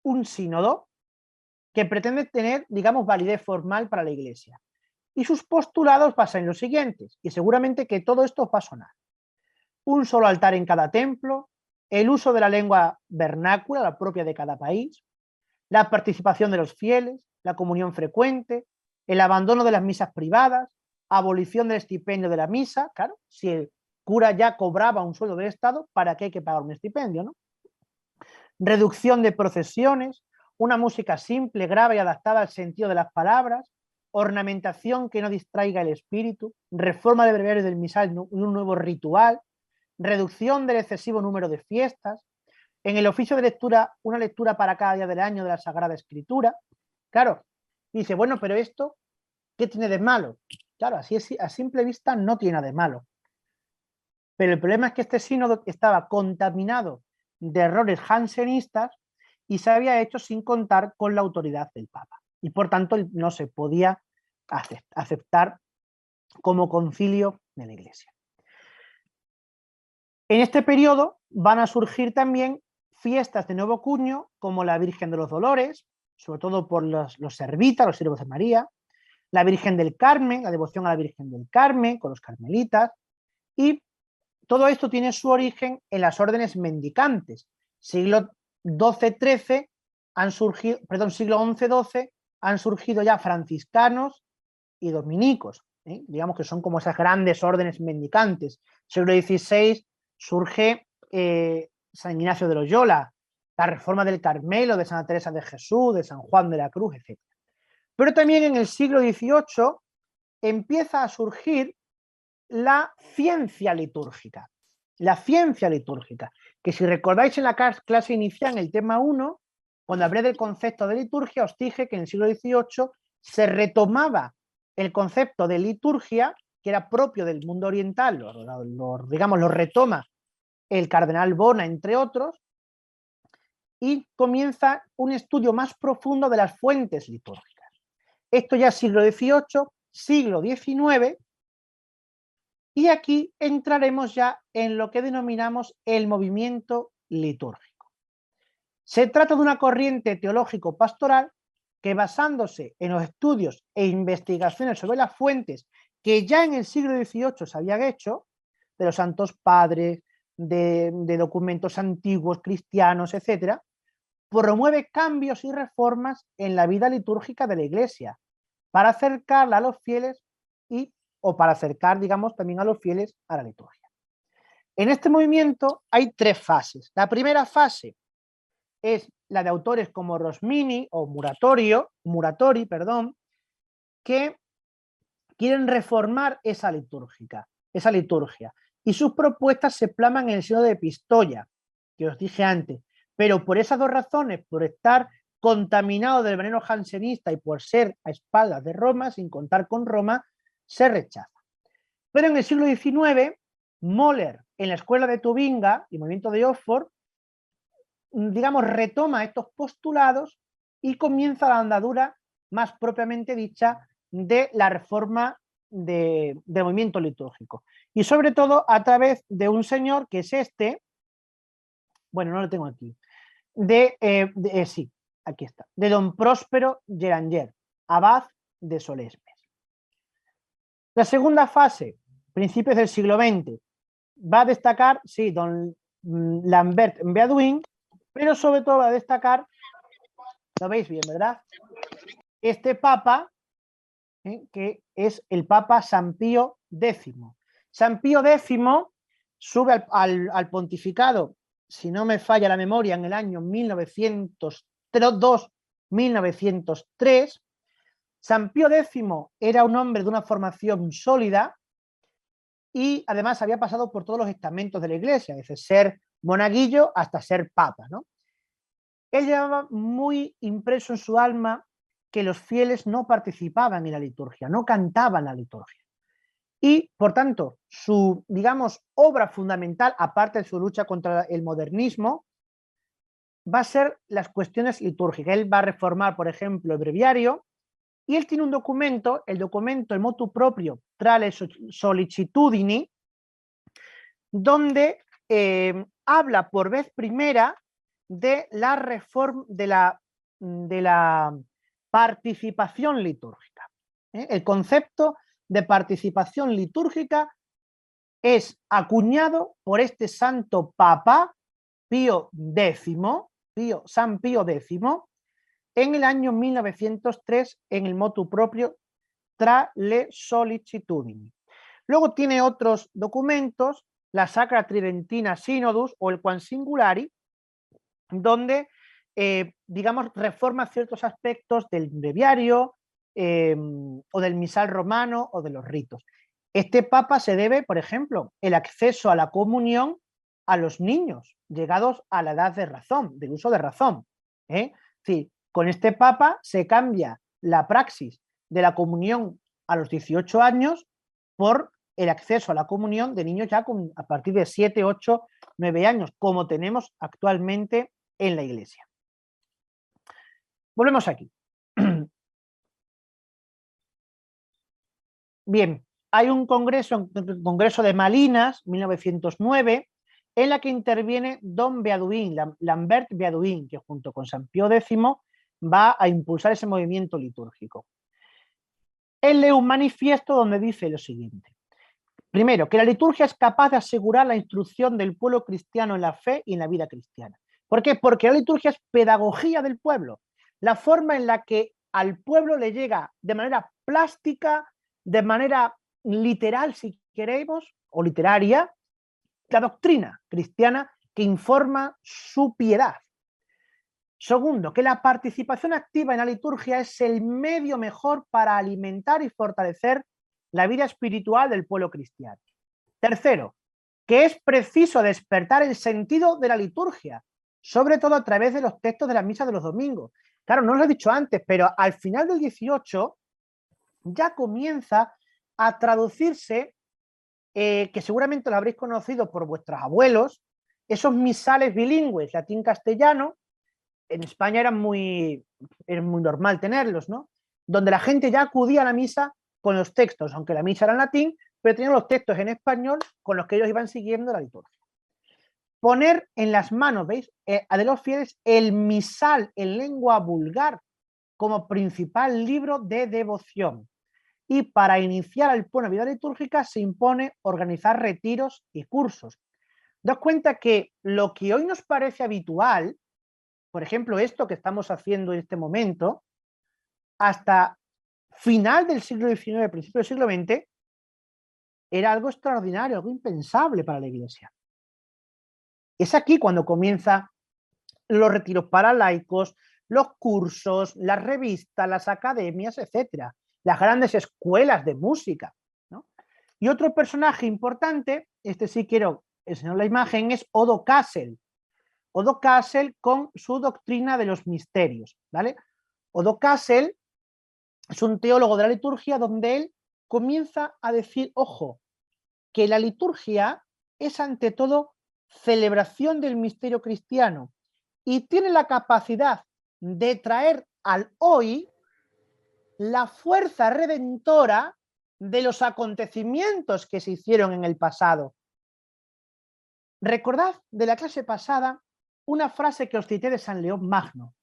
un sínodo que pretende tener, digamos, validez formal para la Iglesia. Y sus postulados pasan en los siguientes, y seguramente que todo esto va a sonar. Un solo altar en cada templo, el uso de la lengua vernácula, la propia de cada país, la participación de los fieles, la comunión frecuente, el abandono de las misas privadas, abolición del estipendio de la misa. Claro, si el cura ya cobraba un sueldo del Estado, ¿para qué hay que pagar un estipendio, no? Reducción de procesiones, una música simple, grave y adaptada al sentido de las palabras, ornamentación que no distraiga el espíritu, reforma del breviario del misal, un nuevo ritual, reducción del excesivo número de fiestas, en el oficio de lectura, una lectura para cada día del año de la Sagrada Escritura. Claro, dice, bueno, pero esto, ¿qué tiene de malo? Claro, así a simple vista no tiene nada de malo. Pero el problema es que este sínodo estaba contaminado de errores jansenistas y se había hecho sin contar con la autoridad del Papa. Y por tanto no se podía aceptar como concilio de la Iglesia. En este periodo van a surgir también fiestas de nuevo cuño, como la Virgen de los Dolores, sobre todo por los servitas, los siervos de María, la Virgen del Carmen, la devoción a la Virgen del Carmen, con los carmelitas, y todo esto tiene su origen en las órdenes mendicantes. Siglo XII-XIII han surgido, siglo XI-XII han surgido ya franciscanos y dominicos, digamos que son como esas grandes órdenes mendicantes. Siglo XVI surge San Ignacio de Loyola, la reforma del Carmelo, de Santa Teresa de Jesús, de San Juan de la Cruz, etc. Pero también en el siglo XVIII empieza a surgir la ciencia litúrgica. La ciencia litúrgica, que si recordáis en la clase inicial, en el tema 1, cuando hablé del concepto de liturgia, os dije que en el siglo XVIII se retomaba el concepto de liturgia, que era propio del mundo oriental, digamos, lo retoma el cardenal Bona, entre otros, y comienza un estudio más profundo de las fuentes litúrgicas. Esto ya es siglo XVIII, siglo XIX, y aquí entraremos ya en lo que denominamos el movimiento litúrgico. Se trata de una corriente teológico-pastoral que, basándose en los estudios e investigaciones sobre las fuentes que ya en el siglo XVIII se habían hecho, de los santos padres, de documentos antiguos, cristianos, etcétera, promueve cambios y reformas en la vida litúrgica de la Iglesia para acercarla a los fieles o para acercar, digamos, también a los fieles a la liturgia. En este movimiento hay 3 fases. La primera fase es la de autores como Rosmini o Muratori, que quieren reformar esa liturgia. Y sus propuestas se plasman en el Sínodo de Pistoia, que os dije antes. Pero por esas 2 razones, por estar contaminado del veneno jansenista y por ser a espaldas de Roma, sin contar con Roma, se rechaza. Pero en el siglo XIX, Moller, en la escuela de Tubinga y movimiento de Oxford, digamos, retoma estos postulados y comienza la andadura más propiamente dicha de la reforma del movimiento litúrgico. Y sobre todo a través de un señor que es bueno, no lo tengo aquí, sí, aquí está, de don Próspero Géranger, abad de Solesmes. La segunda fase, principios del siglo XX, va a destacar, sí, don Lambert Beaduin, pero sobre todo va a destacar, lo veis bien, ¿verdad? Este papa, que es el Papa San Pío X. San Pío X sube al pontificado, si no me falla la memoria, en el año 1902-1903. San Pío X era un hombre de una formación sólida y además había pasado por todos los estamentos de la Iglesia, desde ser monaguillo hasta ser papa, ¿no? Él llevaba muy impreso en su alma que los fieles no participaban en la liturgia, no cantaban la liturgia. Y, por tanto, su, digamos, obra fundamental, aparte de su lucha contra el modernismo, va a ser las cuestiones litúrgicas. Él va a reformar, por ejemplo, el breviario, y él tiene un documento, el motu proprio tra le sollicitudini, donde habla por vez primera de la reforma, de la participación litúrgica. El concepto de participación litúrgica es acuñado por este santo papa Pío X, San Pío X, en el año 1903 en el motu propio tra le sollicitudini. Luego tiene otros documentos, la Sacra Tridentina Synodus o el Quan Singulari, donde, digamos, reforma ciertos aspectos del breviario o del misal romano o de los ritos. Este papa se debe, por ejemplo, el acceso a la comunión a los niños llegados a la edad de razón, del uso de razón. Sí, con este papa se cambia la praxis de la comunión a los 18 años por el acceso a la comunión de niños ya a partir de 7, 8, 9 años, como tenemos actualmente en la Iglesia. Volvemos aquí. Bien, hay un congreso de Malinas, 1909, en la que interviene don Beaduin, Lambert Beaduin, que junto con San Pío X va a impulsar ese movimiento litúrgico. Él lee un manifiesto donde dice lo siguiente. Primero, que la liturgia es capaz de asegurar la instrucción del pueblo cristiano en la fe y en la vida cristiana. ¿Por qué? Porque la liturgia es pedagogía del pueblo, la forma en la que al pueblo le llega de manera plástica, de manera literal, si queremos, o literaria, la doctrina cristiana que informa su piedad. Segundo, que la participación activa en la liturgia es el medio mejor para alimentar y fortalecer la vida espiritual del pueblo cristiano. Tercero, que es preciso despertar el sentido de la liturgia, sobre todo a través de los textos de la misa de los domingos. Claro, no os lo he dicho antes, pero al final del 18 ya comienza a traducirse, que seguramente lo habréis conocido por vuestros abuelos, esos misales bilingües, latín-castellano. En España era muy normal tenerlos, ¿no? Donde la gente ya acudía a la misa con los textos, aunque la misa era en latín, pero tenían los textos en español con los que ellos iban siguiendo la liturgia. poner en las manos, ¿veis?, de los fieles el misal en lengua vulgar como principal libro de devoción. Y para iniciar al pueblo en vida litúrgica se impone organizar retiros y cursos. Daos cuenta que lo que hoy nos parece habitual, por ejemplo, esto que estamos haciendo en este momento, hasta final del siglo XIX, principio del siglo XX, era algo extraordinario, algo impensable para la Iglesia. Es aquí cuando comienzan los retiros para laicos, los cursos, las revistas, las academias, etcétera, las grandes escuelas de música, ¿no? Y otro personaje importante, este sí quiero enseñar la imagen, es Odo Kassel. Odo Kassel con su doctrina de los misterios, ¿vale? Odo Kassel es un teólogo de la liturgia donde él comienza a decir, ojo, que la liturgia es ante todo celebración del misterio cristiano y tiene la capacidad de traer al hoy la fuerza redentora de los acontecimientos que se hicieron en el pasado. Recordad de la clase pasada una frase que os cité de San León Magno.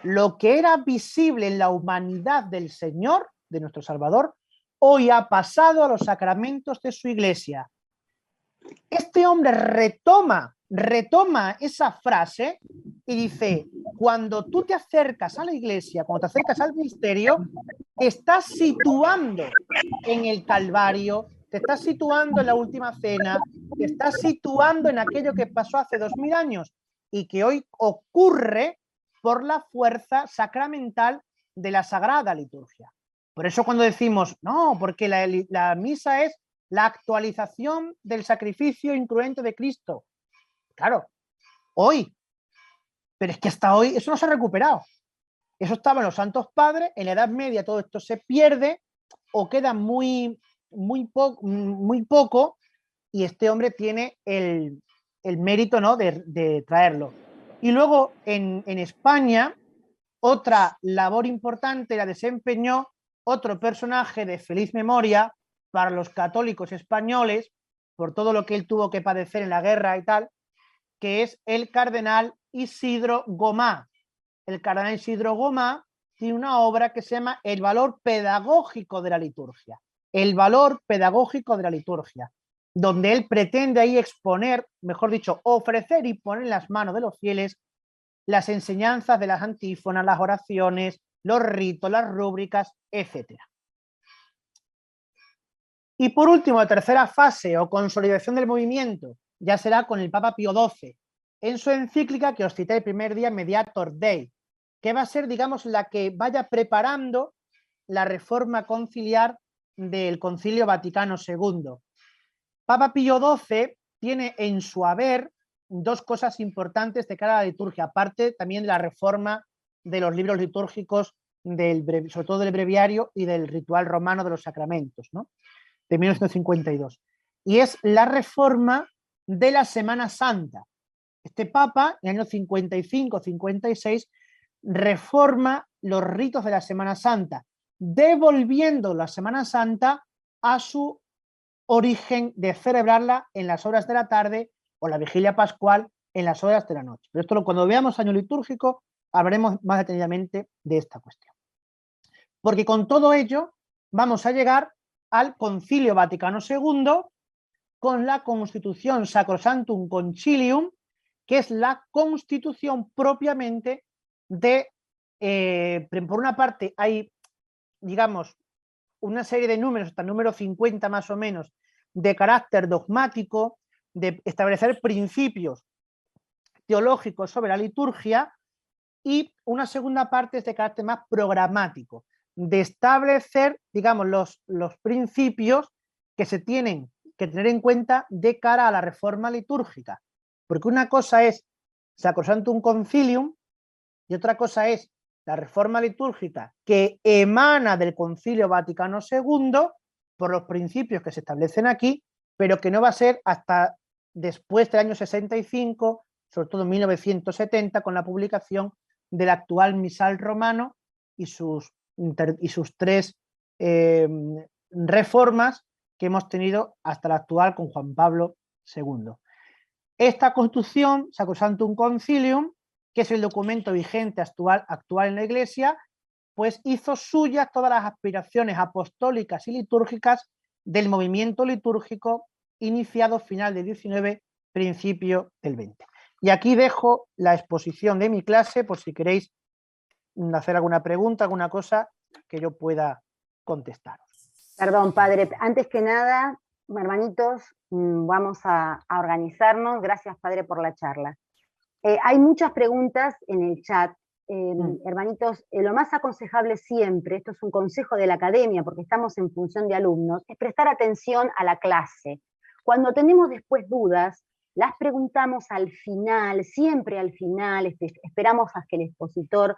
Lo que era visible en la humanidad del Señor, de nuestro Salvador, hoy ha pasado a los sacramentos de su iglesia. Este hombre retoma esa frase y dice, cuando tú te acercas a la iglesia, cuando te acercas al misterio, te estás situando en el Calvario, te estás situando en la última cena, te estás situando en aquello que pasó hace 2000 años y que hoy ocurre por la fuerza sacramental de la Sagrada Liturgia. Por eso cuando decimos, no, porque la misa es la actualización del sacrificio incruento de Cristo. Claro, hoy, pero es que hasta hoy eso no se ha recuperado. Eso estaba en los Santos Padres, en la Edad Media todo esto se pierde o queda muy poco y este hombre tiene el mérito, ¿no?, de traerlo. Y luego en España otra labor importante la desempeñó otro personaje de feliz memoria para los católicos españoles por todo lo que él tuvo que padecer en la guerra y tal, que es el cardenal Isidro Gomá. El cardenal Isidro Gomá tiene una obra que se llama El valor pedagógico de la liturgia. El valor pedagógico de la liturgia, donde él pretende ahí exponer, mejor dicho, ofrecer y poner en las manos de los fieles las enseñanzas de las antífonas, las oraciones, los ritos, las rúbricas, etc. Y por último, la tercera fase o consolidación del movimiento ya será con el Papa Pío XII, en su encíclica que os cité el primer día, Mediator Dei, que va a ser, digamos, la que vaya preparando la reforma conciliar del Concilio Vaticano II. Papa Pío XII tiene en su haber dos cosas importantes de cara a la liturgia, aparte también de la reforma de los libros litúrgicos, sobre todo del breviario y del ritual romano de los sacramentos, ¿no?, de 1952. Y es la reforma de la Semana Santa. Este Papa, en el año 55-56, reforma los ritos de la Semana Santa, devolviendo la Semana Santa a su origen de celebrarla en las horas de la tarde o la vigilia pascual en las horas de la noche. Pero esto cuando veamos año litúrgico hablaremos más detenidamente de esta cuestión. Porque con todo ello vamos a llegar al Concilio Vaticano II con la Constitución Sacrosanctum Concilium, que es la constitución propiamente de, por una parte hay, digamos, una serie de números, hasta el número 50 más o menos, de carácter dogmático, de establecer principios teológicos sobre la liturgia, y una segunda parte es de carácter más programático, de establecer, digamos, los principios que se tienen que tener en cuenta de cara a la reforma litúrgica. Porque una cosa es Sacrosanctum Concilium y otra cosa es la reforma litúrgica que emana del Concilio Vaticano II por los principios que se establecen aquí, pero que no va a ser hasta después del año 65, sobre todo en 1970, con la publicación del actual misal romano y sus tres reformas que hemos tenido hasta la actual con Juan Pablo II. Esta Constitución, Sacrosanctum Concilium, que es el documento vigente actual en la Iglesia, pues hizo suyas todas las aspiraciones apostólicas y litúrgicas del movimiento litúrgico iniciado final del 19, principio del 20. Y aquí dejo la exposición de mi clase por si queréis hacer alguna pregunta, alguna cosa que yo pueda contestar. Perdón, padre, antes que nada, hermanitos, vamos a organizarnos. Gracias, padre, por la charla. Hay muchas preguntas en el chat. Hermanitos, lo más aconsejable siempre, esto es un consejo de la academia, porque estamos en función de alumnos, es prestar atención a la clase. Cuando tenemos después dudas, las preguntamos al final, siempre al final, esperamos a que el expositor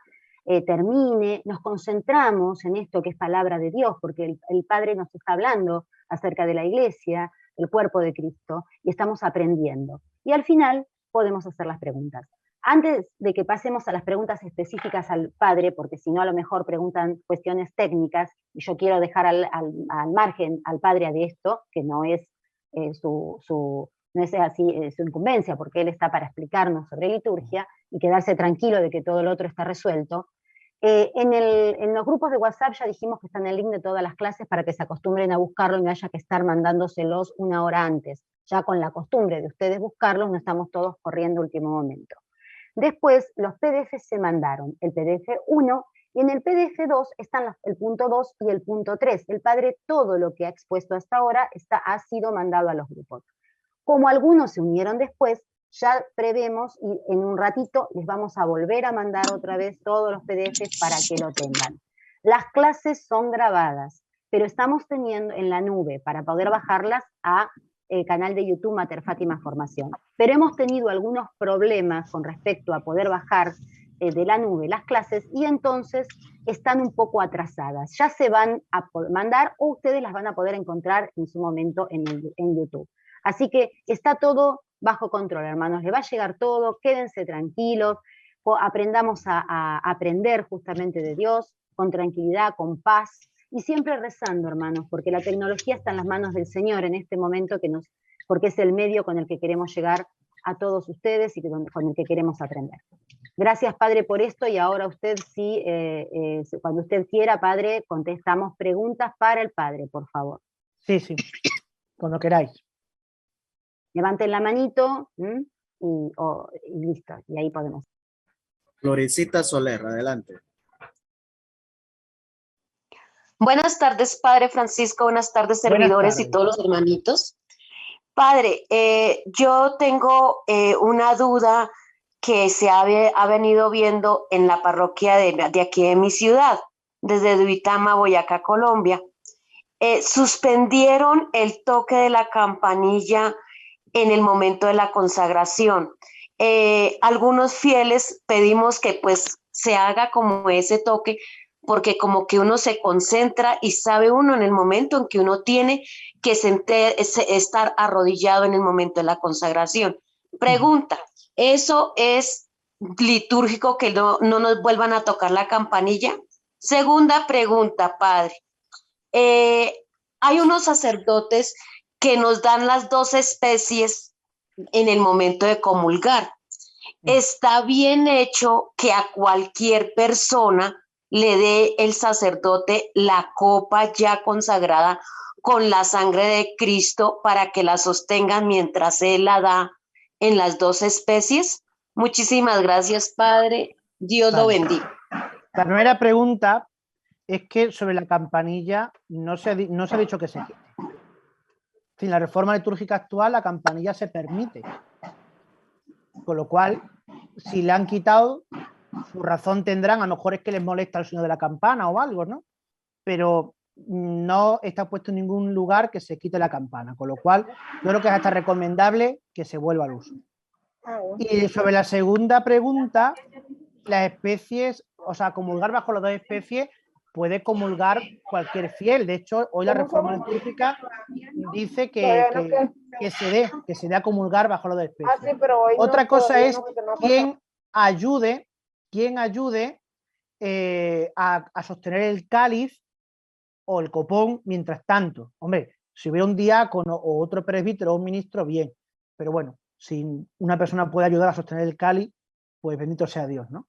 termine, nos concentramos en esto que es palabra de Dios, porque el Padre nos está hablando acerca de la Iglesia, el cuerpo de Cristo, y estamos aprendiendo. Y al final podemos hacer las preguntas. Antes de que pasemos a las preguntas específicas al Padre, porque si no a lo mejor preguntan cuestiones técnicas, y yo quiero dejar al margen al Padre de esto, que no es no es así su incumbencia, porque él está para explicarnos sobre liturgia y quedarse tranquilo de que todo lo otro está resuelto. En los grupos de WhatsApp ya dijimos que está en el link de todas las clases para que se acostumbren a buscarlo y no haya que estar mandándoselos una hora antes. Ya con la costumbre de ustedes buscarlos, no estamos todos corriendo último momento. Después, los PDFs se mandaron, el PDF 1, y en el PDF 2 están el punto 2 y el punto 3. El Padre, todo lo que ha expuesto hasta ahora ha sido mandado a los grupos. Como algunos se unieron después, ya prevemos y en un ratito les vamos a volver a mandar otra vez todos los PDFs para que lo tengan. Las clases son grabadas, pero estamos teniendo en la nube para poder bajarlas a el canal de YouTube Mater Fátima Formación. Pero hemos tenido algunos problemas con respecto a poder bajar de la nube las clases y entonces están un poco atrasadas. Ya se van a mandar o ustedes las van a poder encontrar en su momento en YouTube. Así que está todo bajo control, hermanos. Le va a llegar todo, quédense tranquilos, aprendamos a aprender justamente de Dios, con tranquilidad, con paz, y siempre rezando, hermanos, porque la tecnología está en las manos del Señor en este momento, porque es el medio con el que queremos llegar a todos ustedes y con el que queremos aprender. Gracias, Padre, por esto, y ahora usted sí, cuando usted quiera, Padre, contestamos preguntas para el Padre, por favor. Sí, cuando queráis. Levanten la manito y listo, y ahí podemos. Florecita Soler, adelante. Buenas tardes, Padre Francisco, buenas tardes, servidores y todos los hermanitos. Padre, yo tengo una duda que se ha venido viendo en la parroquia de aquí de mi ciudad, desde Duitama, Boyacá, Colombia. Suspendieron el toque de la campanilla en el momento de la consagración. Algunos fieles pedimos que pues se haga como ese toque, porque como que uno se concentra y sabe uno en el momento en que uno tiene que estar arrodillado en el momento de la consagración. Pregunta, ¿eso es litúrgico que no nos vuelvan a tocar la campanilla? Segunda pregunta, Padre. Hay unos sacerdotes que nos dan las 2 especies en el momento de comulgar. Está bien hecho que a cualquier persona le dé el sacerdote la copa ya consagrada con la sangre de Cristo para que la sostengan mientras él la da en las 2 especies. Muchísimas gracias, Padre. Dios lo bendiga. La primera pregunta es que sobre la campanilla no se ha dicho que se quite. En la reforma litúrgica actual la campanilla se permite. Con lo cual, si la han quitado, su razón tendrán, a lo mejor es que les molesta el sonido de la campana o algo, ¿no? Pero no está puesto en ningún lugar que se quite la campana, con lo cual yo creo que es hasta recomendable que se vuelva al uso. Y sobre la segunda pregunta, las especies, o sea, comulgar bajo las 2 especies, puede comulgar cualquier fiel. De hecho, hoy la reforma litúrgica dice que se dé a comulgar bajo las 2 especies. Otra cosa es quien ayude a sostener el cáliz o el copón mientras tanto. Hombre, si hubiera un diácono o otro presbítero o un ministro, bien. Pero bueno, si una persona puede ayudar a sostener el cáliz, pues bendito sea Dios, ¿no?